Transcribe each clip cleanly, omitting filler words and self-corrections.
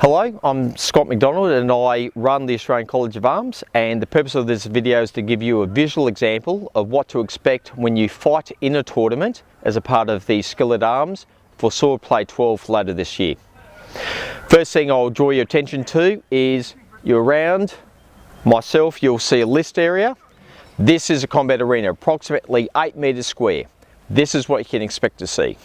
Hello, I'm Scott McDonald and I run the Australian College of Arms, and the purpose of this video is to give you a visual example of what to expect when you fight in a tournament as a part of the Skill at Arms for Swordplay 12 later this year. First thing I'll draw your attention to is you're around myself, you'll see a list area. This is a combat arena, approximately 8 metres square. This is what you can expect to see.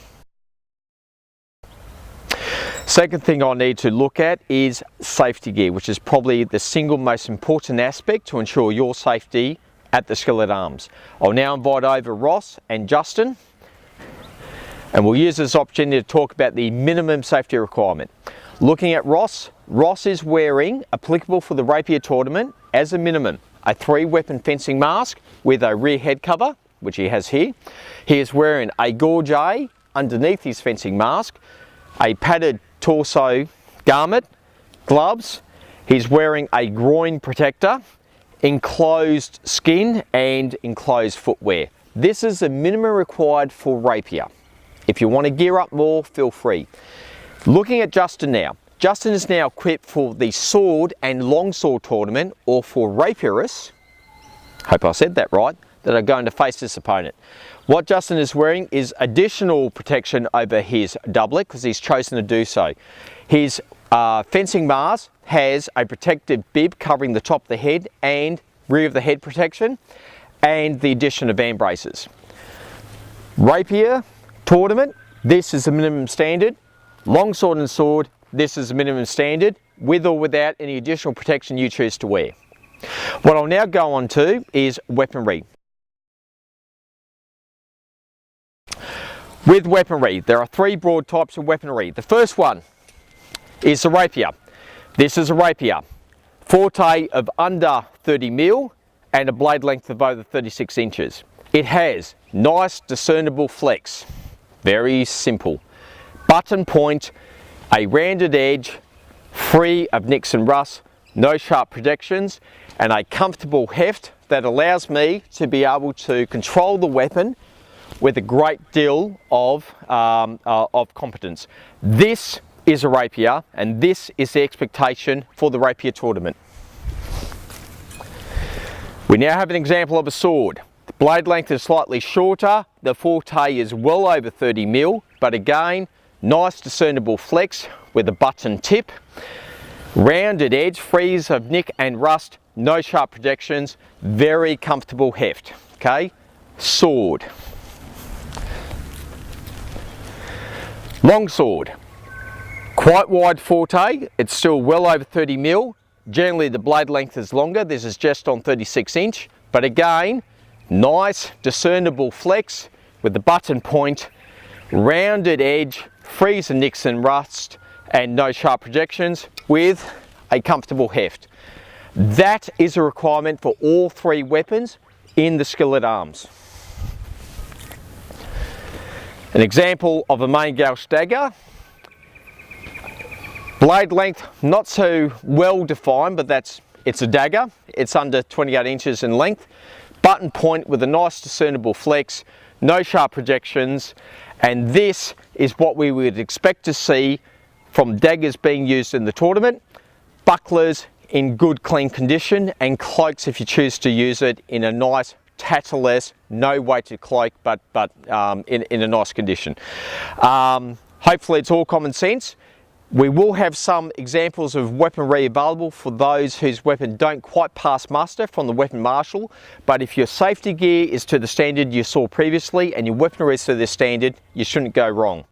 Second thing I need to look at is safety gear, which is probably the single most important aspect to ensure your safety at the Skill at Arms. I'll now invite over Ross and Justin, and we'll use this opportunity to talk about the minimum safety requirement. Looking at Ross, Ross is wearing, applicable for the rapier tournament, as a minimum, a 3-weapon fencing mask with a rear head cover, which he has here. He is wearing a gorge A underneath his fencing mask, a padded torso garment, gloves. He's wearing a groin protector, enclosed skin and enclosed footwear. This is the minimum required for rapier. If you want to gear up more, feel free. Looking at Justin now. Justin is now equipped for the sword and longsword tournament, or for rapierists, hope I said that right, that are going to face this opponent. What Justin is wearing is additional protection over his doublet because he's chosen to do so. His fencing mask has a protective bib covering the top of the head and rear of the head protection, and the addition of hand braces. Rapier tournament, this is the minimum standard. Longsword and sword, this is the minimum standard, with or without any additional protection you choose to wear. What I'll now go on to is weaponry. With weaponry, there are 3 broad types of weaponry. The first one is the rapier. This is a rapier. Forte of under 30 mil and a blade length of over 36 inches. It has nice discernible flex, very simple. Button point, a rounded edge, free of nicks and rust, no sharp projections, and a comfortable heft that allows me to be able to control the weapon with a great deal of competence. This is a rapier, and this is the expectation for the rapier tournament. We now have an example of a sword. The blade length is slightly shorter, the forte is well over 30 mil, but again, nice discernible flex with a button tip, rounded edge, frees of nick and rust, no sharp projections, very comfortable heft. Okay, sword. Longsword, quite wide forte, it's still well over 30 mil. Generally the blade length is longer, this is just on 36 inch, but again, nice discernible flex with the button point, rounded edge, frees of nicks and rust, and no sharp projections, with a comfortable heft. That is a requirement for all 3 weapons in the Skill at Arms. An example of a main gouge dagger. Blade length not so well defined, but it's a dagger. It's under 28 inches in length. Button point with a nice discernible flex, no sharp projections, and this is what we would expect to see from daggers being used in the tournament. Bucklers in good clean condition, and cloaks if you choose to use it in a nice tatterless, no weighted cloak, but in a nice condition. Hopefully it's all common sense. We will have some examples of weaponry available for those whose weapon don't quite pass muster from the weapon marshal, but if your safety gear is to the standard you saw previously and your weaponry is to the standard, you shouldn't go wrong.